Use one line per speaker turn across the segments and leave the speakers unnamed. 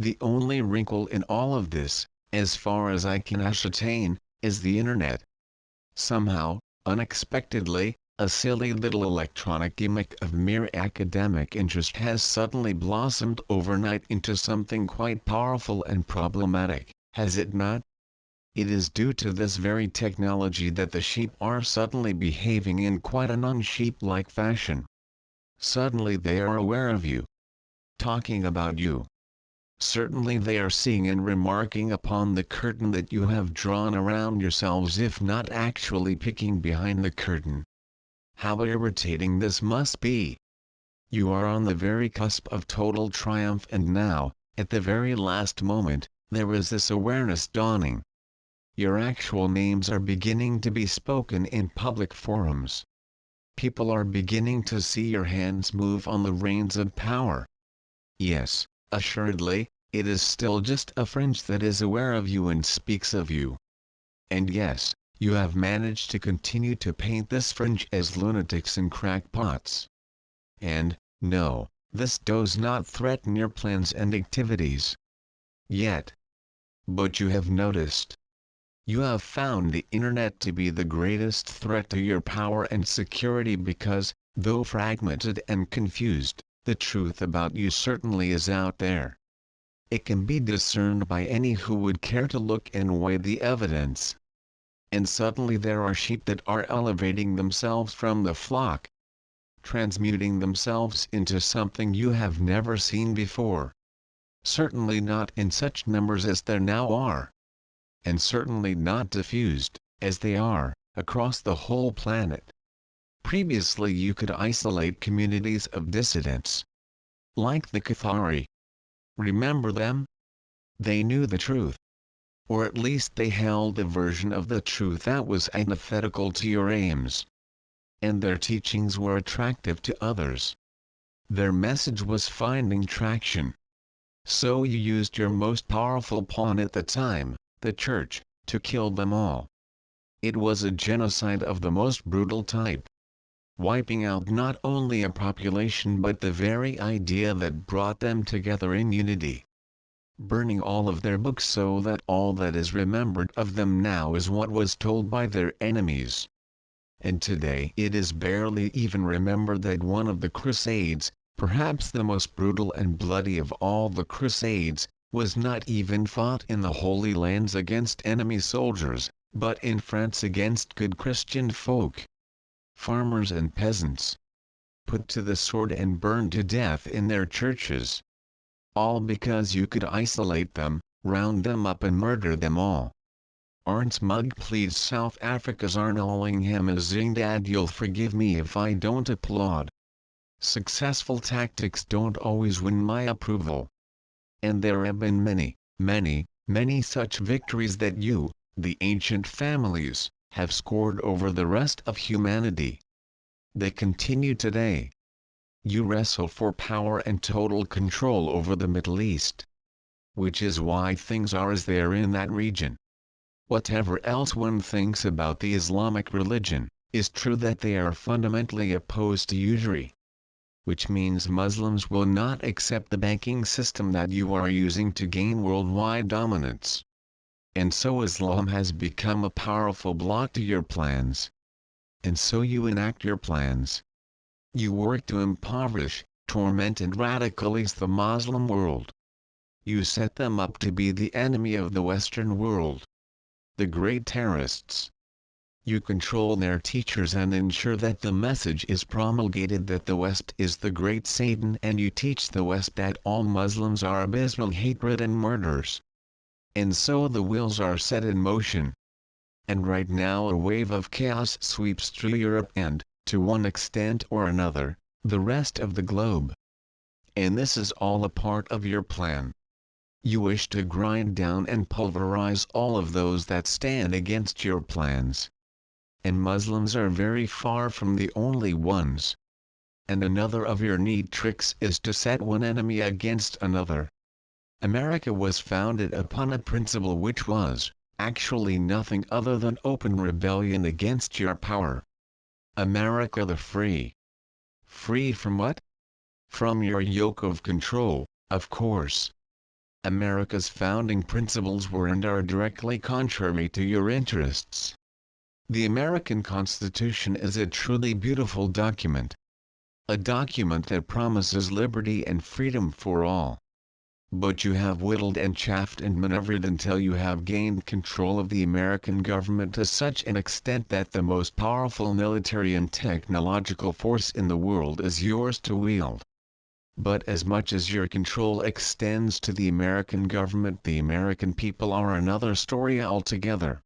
The only wrinkle in all of this, as far as I can ascertain, is the internet. Somehow, unexpectedly, a silly little electronic gimmick of mere academic interest has suddenly blossomed overnight into something quite powerful and problematic, has it not? It is due to this very technology that the sheep are suddenly behaving in quite an unsheep-like fashion. Suddenly they are aware of you, talking about you. Certainly they are seeing and remarking upon the curtain that you have drawn around yourselves, if not actually peeking behind the curtain. How irritating this must be! You are on the very cusp of total triumph, and now, at the very last moment, there is this awareness dawning. Your actual names are beginning to be spoken in public forums. People are beginning to see your hands move on the reins of power. Yes, assuredly, it is still just a fringe that is aware of you and speaks of you. And yes, you have managed to continue to paint this fringe as lunatics and crackpots. And, no, this does not threaten your plans and activities. Yet. But you have noticed. You have found the internet to be the greatest threat to your power and security because, though fragmented and confused, the truth about you certainly is out there. It can be discerned by any who would care to look and weigh the evidence. And suddenly there are sheep that are elevating themselves from the flock, transmuting themselves into something you have never seen before. Certainly not in such numbers as there now are. And certainly not diffused, as they are, across the whole planet. Previously you could isolate communities of dissidents. Like the Cathari. Remember them? They knew the truth. Or at least they held a version of the truth that was antithetical to your aims. And their teachings were attractive to others. Their message was finding traction. So you used your most powerful pawn at the time, the church, to kill them all. It was a genocide of the most brutal type. Wiping out not only a population but the very idea that brought them together in unity. Burning all of their books so that all that is remembered of them now is what was told by their enemies. And today it is barely even remembered that one of the Crusades, perhaps the most brutal and bloody of all the Crusades, was not even fought in the Holy Lands against enemy soldiers, but in France against good Christian folk. Farmers and peasants. Put to the sword and burned to death in their churches. All because you could isolate them, round them up and murder them all. Arns Mug pleads South Africa's Arnolingham is Zingdad. You'll forgive me if I don't applaud. Successful tactics don't always win my approval. And there have been many, many, many such victories that you, the ancient families, have scored over the rest of humanity. They continue today. You wrestle for power and total control over the Middle East. Which is why things are as they are in that region. Whatever else one thinks about the Islamic religion, is true that they are fundamentally opposed to usury. Which means Muslims will not accept the banking system that you are using to gain worldwide dominance. And so Islam has become a powerful block to your plans. And so you enact your plans. You work to impoverish, torment and radicalize the Muslim world. You set them up to be the enemy of the Western world. The great terrorists. You control their teachers and ensure that the message is promulgated that the West is the great Satan, and you teach the West that all Muslims are abysmal hatred and murderers. And so the wheels are set in motion. And right now a wave of chaos sweeps through Europe and, to one extent or another, the rest of the globe. And this is all a part of your plan. You wish to grind down and pulverize all of those that stand against your plans. And Muslims are very far from the only ones. And another of your neat tricks is to set one enemy against another. America was founded upon a principle which was, actually nothing other than open rebellion against your power. America the free. Free from what? From your yoke of control, of course. America's founding principles were and are directly contrary to your interests. The American Constitution is a truly beautiful document. A document that promises liberty and freedom for all. But you have whittled and chaffed and maneuvered until you have gained control of the American government to such an extent that the most powerful military and technological force in the world is yours to wield. But as much as your control extends to the American government, the American people are another story altogether.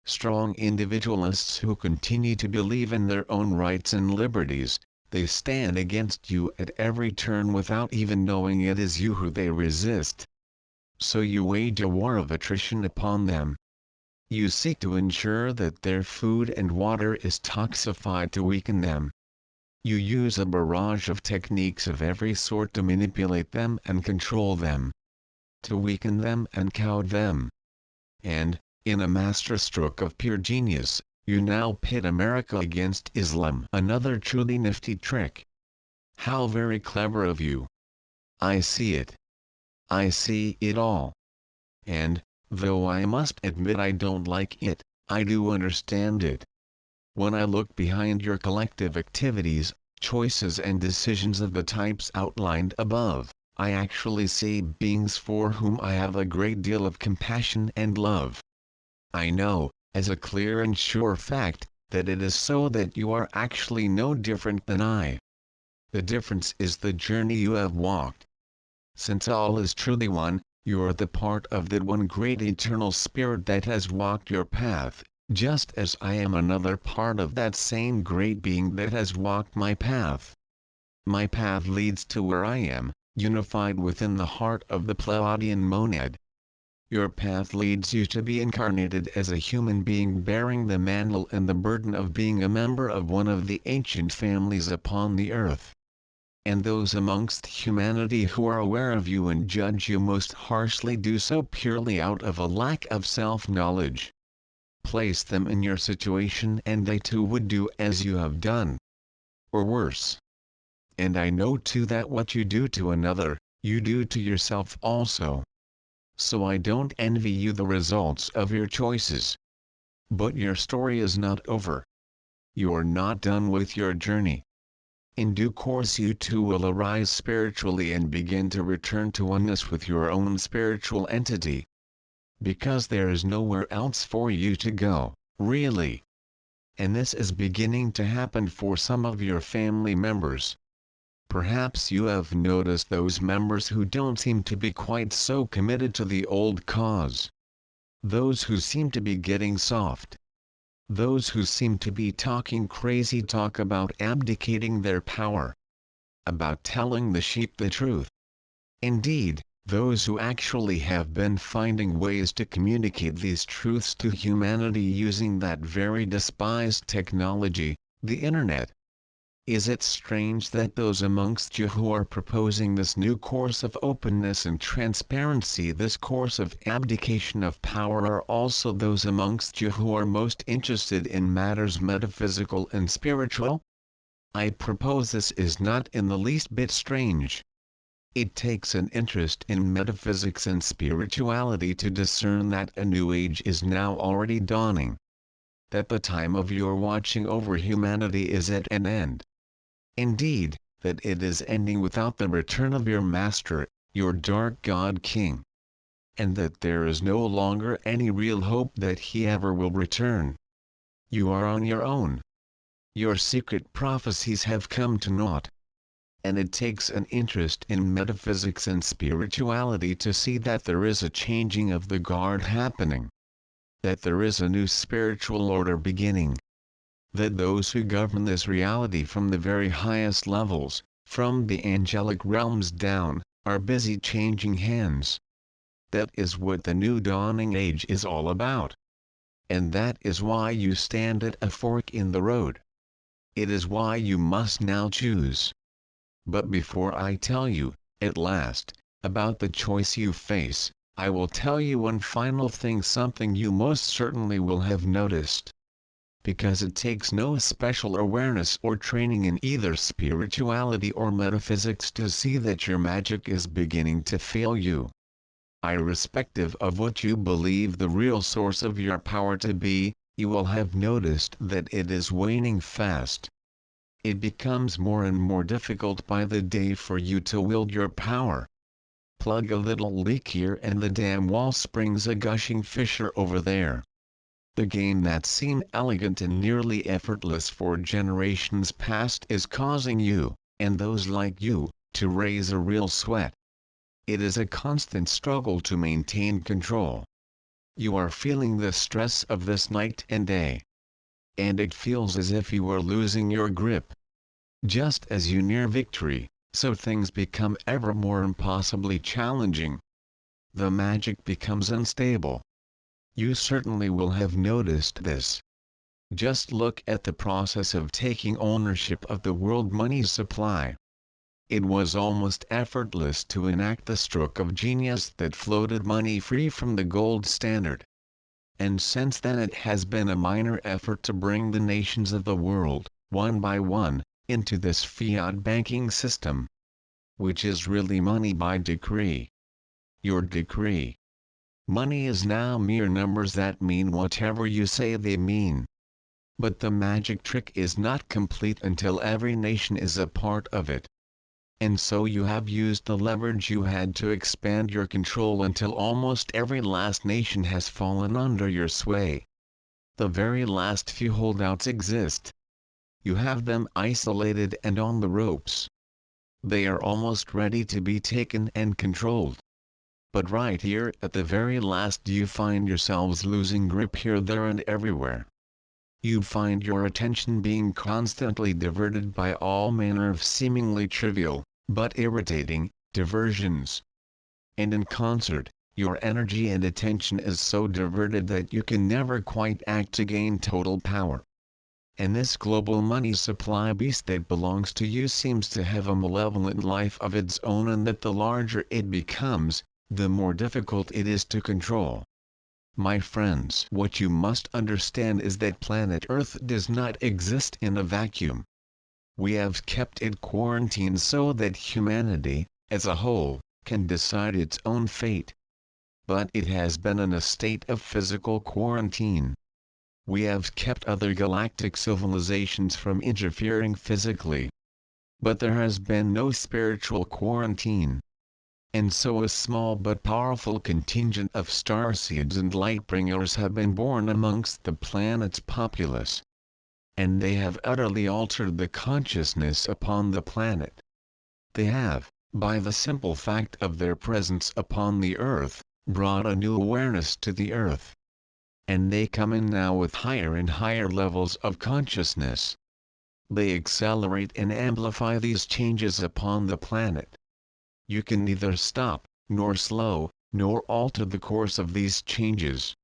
Strong individualists who continue to believe in their own rights and liberties, they stand against you at every turn without even knowing it is you who they resist. So you wage a war of attrition upon them. You seek to ensure that their food and water is toxified to weaken them. You use a barrage of techniques of every sort to manipulate them and control them. To weaken them and cow them. And, in a masterstroke of pure genius, you now pit America against Islam. Another truly nifty trick. How very clever of you. I see it. I see it all. And, though I must admit I don't like it, I do understand it. When I look behind your collective activities, choices and decisions of the types outlined above, I actually see beings for whom I have a great deal of compassion and love. I know, as a clear and sure fact, that it is so that you are actually no different than I. The difference is the journey you have walked. Since all is truly one, you are the part of that one great eternal spirit that has walked your path, just as I am another part of that same great being that has walked my path. My path leads to where I am, unified within the heart of the Pleiadian monad. Your path leads you to be incarnated as a human being bearing the mantle and the burden of being a member of one of the ancient families upon the earth. And those amongst humanity who are aware of you and judge you most harshly do so purely out of a lack of self-knowledge. Place them in your situation and they too would do as you have done. Or worse. And I know too that what you do to another, you do to yourself also. So I don't envy you the results of your choices. But your story is not over. You are not done with your journey. In due course you too will arise spiritually and begin to return to oneness with your own spiritual entity. Because there is nowhere else for you to go, really. And this is beginning to happen for some of your family members. Perhaps you have noticed those members who don't seem to be quite so committed to the old cause. Those who seem to be getting soft. Those who seem to be talking crazy talk about abdicating their power. About telling the sheep the truth. Indeed, those who actually have been finding ways to communicate these truths to humanity using that very despised technology, the internet. Is it strange that those amongst you who are proposing this new course of openness and transparency, this course of abdication of power, are also those amongst you who are most interested in matters metaphysical and spiritual? I propose this is not in the least bit strange. It takes an interest in metaphysics and spirituality to discern that a new age is now already dawning. That the time of your watching over humanity is at an end. Indeed, that it is ending without the return of your master, your dark god king. And that there is no longer any real hope that he ever will return. You are on your own. Your secret prophecies have come to naught. And it takes an interest in metaphysics and spirituality to see that there is a changing of the guard happening. That there is a new spiritual order beginning. That those who govern this reality from the very highest levels, from the angelic realms down, are busy changing hands. That is what the new dawning age is all about. And that is why you stand at a fork in the road. It is why you must now choose. But before I tell you, at last, about the choice you face, I will tell you one final thing, something you most certainly will have noticed. Because it takes no special awareness or training in either spirituality or metaphysics to see that your magic is beginning to fail you. irrespective of what you believe the real source of your power to be, you will have noticed that it is waning fast. It becomes more and more difficult by the day for you to wield your power. Plug a little leak here and the dam wall springs a gushing fissure over there. The game that seemed elegant and nearly effortless for generations past is causing you, and those like you, to raise a real sweat. It is a constant struggle to maintain control. You are feeling the stress of this night and day. And it feels as if you are losing your grip. Just as you near victory, so things become ever more impossibly challenging. The magic becomes unstable. You certainly will have noticed this. Just look at the process of taking ownership of the world money supply. It was almost effortless to enact the stroke of genius that floated money free from the gold standard. And since then it has been a minor effort to bring the nations of the world, one by one, into this fiat banking system. Which is really money by decree. Your decree. Money is now mere numbers that mean whatever you say they mean. But the magic trick is not complete until every nation is a part of it. And so you have used the leverage you had to expand your control until almost every last nation has fallen under your sway. The very last few holdouts exist. You have them isolated and on the ropes. They are almost ready to be taken and controlled. But right here at the very last you find yourselves losing grip here, there and everywhere. You find your attention being constantly diverted by all manner of seemingly trivial, but irritating, diversions. And in concert, your energy and attention is so diverted that you can never quite act to gain total power. And this global money supply beast that belongs to you seems to have a malevolent life of its own, and that the larger it becomes, the more difficult it is to control. My friends, what you must understand is that planet Earth does not exist in a vacuum. We have kept it quarantined so that humanity, as a whole, can decide its own fate. But it has been in a state of physical quarantine. We have kept other galactic civilizations from interfering physically. But there has been no spiritual quarantine. And so a small but powerful contingent of starseeds and lightbringers have been born amongst the planet's populace. And they have utterly altered the consciousness upon the planet. They have, by the simple fact of their presence upon the earth, brought a new awareness to the earth. And they come in now with higher and higher levels of consciousness. They accelerate and amplify these changes upon the planet. You can neither stop, nor slow, nor alter the course of these changes.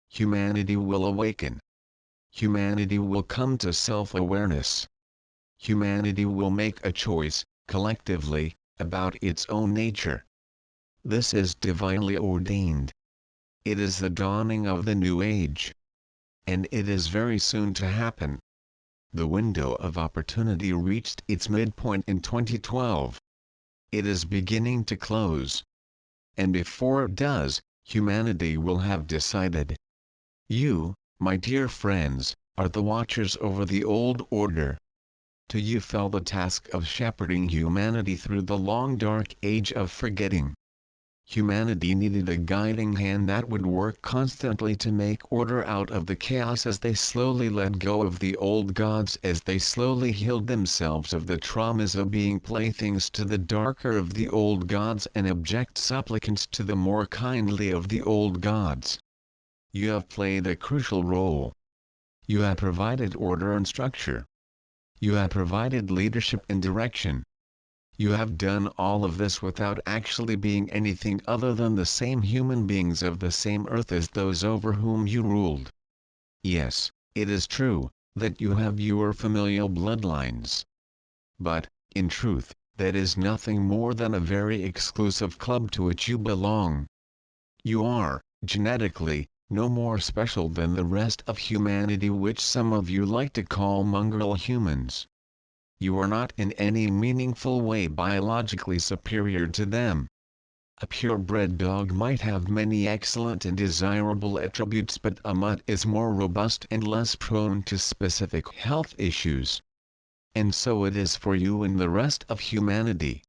Humanity will awaken. Humanity will come to self-awareness. Humanity will make a choice, collectively, about its own nature. This is divinely ordained. It is the dawning of the new age. And it is very soon to happen. The window of opportunity reached its midpoint in 2012. It is beginning to close. And before it does, humanity will have decided. You, my dear friends, are the watchers over the old order. To you fell the task of shepherding humanity through the long dark age of forgetting. Humanity needed a guiding hand that would work constantly to make order out of the chaos as they slowly let go of the old gods, as they slowly healed themselves of the traumas of being playthings to the darker of the old gods and abject supplicants to the more kindly of the old gods. You have played a crucial role. You have provided order and structure. You have provided leadership and direction. You have done all of this without actually being anything other than the same human beings of the same earth as those over whom you ruled. Yes, it is true, that you have your familial bloodlines. But, in truth, that is nothing more than a very exclusive club to which you belong. You are, genetically, no more special than the rest of humanity, which some of you like to call mongrel humans. You are not in any meaningful way biologically superior to them. A purebred dog might have many excellent and desirable attributes, but a mutt is more robust and less prone to specific health issues. And so it is for you and the rest of humanity.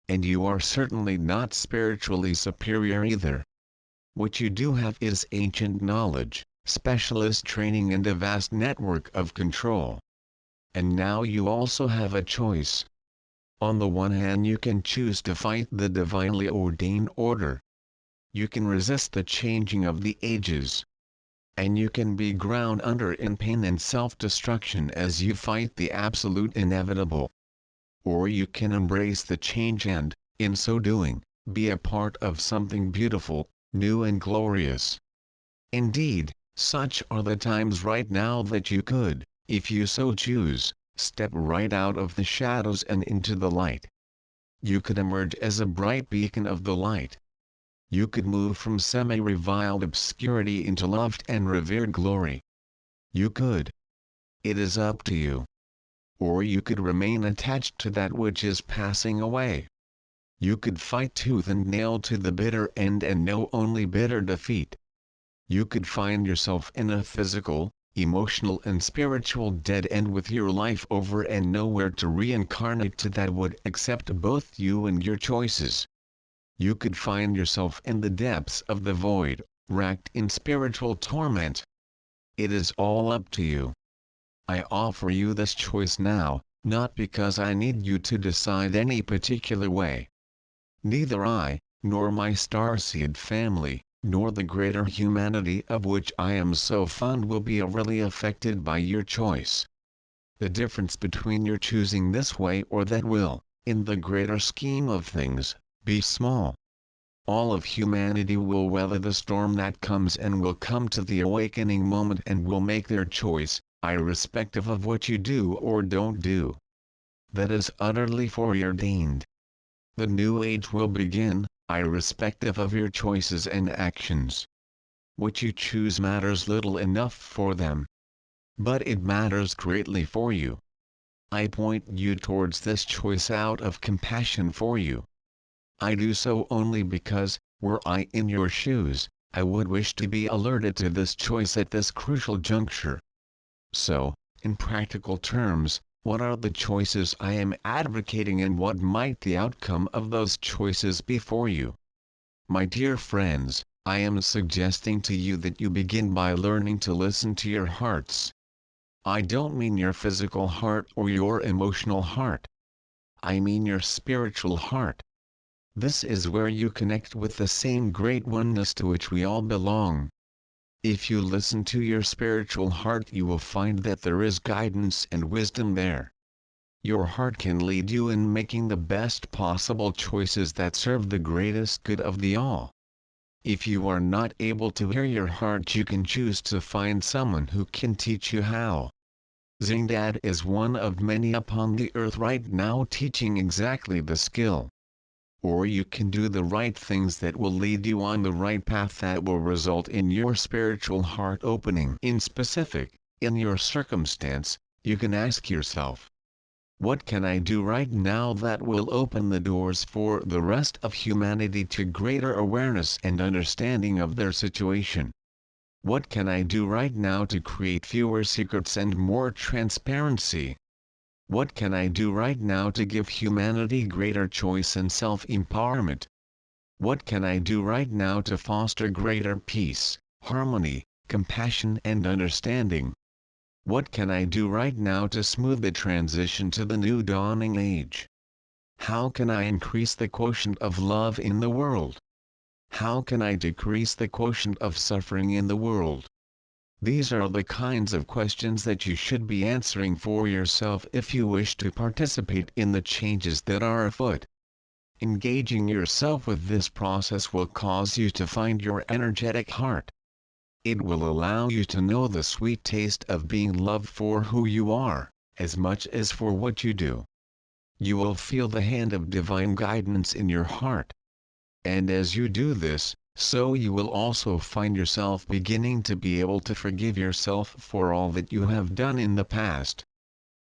And you are certainly not spiritually superior either. What you do have is ancient knowledge, specialist training, and a vast network of control. And now you also have a choice. On the one hand, you can choose to fight the divinely ordained order. You can resist the changing of the ages. And you can be ground under in pain and self-destruction as you fight the absolute inevitable. Or you can embrace the change and, in so doing, be a part of something beautiful, new and glorious. Indeed, such are the times right now that you could, if you so choose, step right out of the shadows and into the light. You could emerge as a bright beacon of the light. You could move from semi-reviled obscurity into loved and revered glory. You could. It is up to you. Or you could remain attached to that which is passing away. You could fight tooth and nail to the bitter end and know only bitter defeat. You could find yourself in a physical, emotional and spiritual dead end with your life over and nowhere to reincarnate to that would accept both you and your choices. You could find yourself in the depths of the void, racked in spiritual torment. It is all up to you. I offer you this choice now, not because I need you to decide any particular way. Neither I, nor my starseed family, nor the greater humanity of which I am so fond will be really affected by your choice. The difference between your choosing this way or that will, in the greater scheme of things, be small. All of humanity will weather the storm that comes and will come to the awakening moment and will make their choice, irrespective of what you do or don't do. That is utterly foreordained. The new age will begin, irrespective of your choices and actions. What you choose matters little enough for them. But it matters greatly for you. I point you towards this choice out of compassion for you. I do so only because, were I in your shoes, I would wish to be alerted to this choice at this crucial juncture. So, in practical terms, what are the choices I am advocating and what might the outcome of those choices be for you? My dear friends, I am suggesting to you that you begin by learning to listen to your hearts. I don't mean your physical heart or your emotional heart. I mean your spiritual heart. This is where you connect with the same great oneness to which we all belong. If you listen to your spiritual heart, you will find that there is guidance and wisdom there. Your heart can lead you in making the best possible choices that serve the greatest good of the all. If you are not able to hear your heart, you can choose to find someone who can teach you how. Zingdad is one of many upon the earth right now teaching exactly the skill. Or you can do the right things that will lead you on the right path that will result in your spiritual heart opening. In specific, in your circumstance, you can ask yourself, what can I do right now that will open the doors for the rest of humanity to greater awareness and understanding of their situation? What can I do right now to create fewer secrets and more transparency? What can I do right now to give humanity greater choice and self-empowerment? What can I do right now to foster greater peace, harmony, compassion and understanding? What can I do right now to smooth the transition to the new dawning age? How can I increase the quotient of love in the world? How can I decrease the quotient of suffering in the world? These are the kinds of questions that you should be answering for yourself if you wish to participate in the changes that are afoot. Engaging yourself with this process will cause you to find your energetic heart. It will allow you to know the sweet taste of being loved for who you are, as much as for what you do. You will feel the hand of divine guidance in your heart. And as you do this, so you will also find yourself beginning to be able to forgive yourself for all that you have done in the past.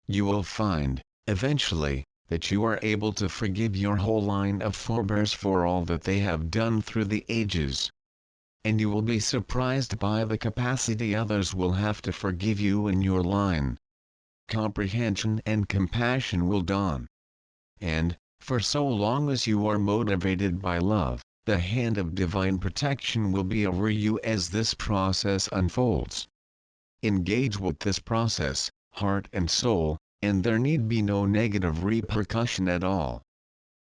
You will find, eventually, that you are able to forgive your whole line of forebears for all that they have done through the ages. And you will be surprised by the capacity others will have to forgive you in your line. Comprehension and compassion will dawn. And, for so long as you are motivated by love, the hand of divine protection will be over you as this process unfolds. Engage with this process, heart and soul, and there need be no negative repercussion at all.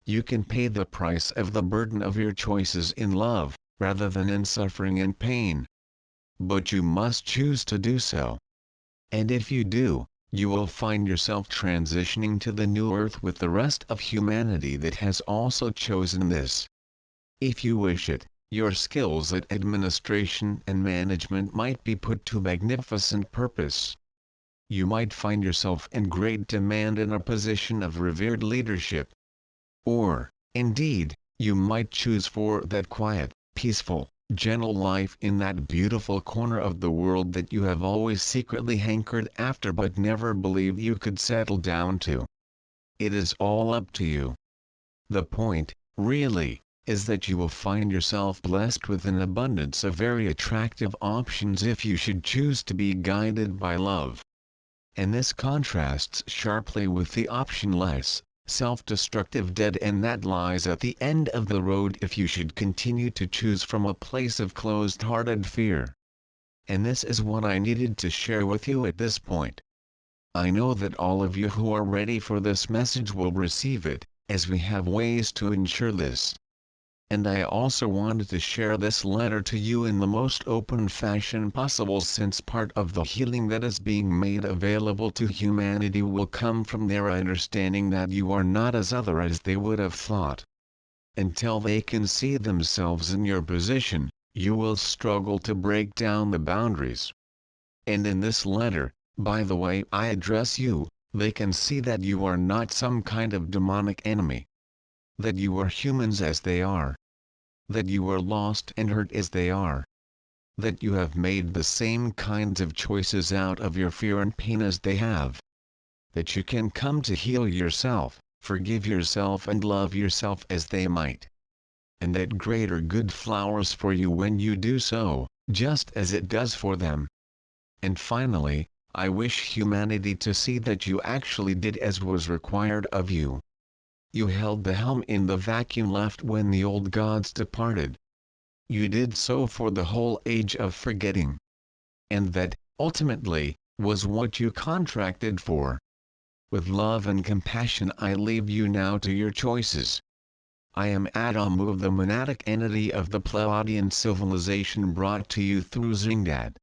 You can pay the price of the burden of your choices in love, rather than in suffering and pain. But you must choose to do so. And if you do, you will find yourself transitioning to the new earth with the rest of humanity that has also chosen this. If you wish it, your skills at administration and management might be put to magnificent purpose. You might find yourself in great demand in a position of revered leadership. Or, indeed, you might choose for that quiet, peaceful, gentle life in that beautiful corner of the world that you have always secretly hankered after but never believed you could settle down to. It is all up to you. The point, really, is that you will find yourself blessed with an abundance of very attractive options if you should choose to be guided by love. And this contrasts sharply with the optionless, self-destructive dead end that lies at the end of the road if you should continue to choose from a place of closed-hearted fear. And this is what I needed to share with you at this point. I know that all of you who are ready for this message will receive it, as we have ways to ensure this. And I also wanted to share this letter to you in the most open fashion possible, since part of the healing that is being made available to humanity will come from their understanding that you are not as other as they would have thought. Until they can see themselves in your position, you will struggle to break down the boundaries. And in this letter, by the way I address you, they can see that you are not some kind of demonic enemy. That you are humans as they are. That you are lost and hurt as they are. That you have made the same kinds of choices out of your fear and pain as they have. That you can come to heal yourself, forgive yourself and love yourself as they might. And that greater good flowers for you when you do so, just as it does for them. And finally, I wish humanity to see that you actually did as was required of you. You held the helm in the vacuum left when the old gods departed. You did so for the whole age of forgetting. And that, ultimately, was what you contracted for. With love and compassion I leave you now to your choices. I am Adamu of the monadic entity of the Pleiadian civilization brought to you through Zingdad.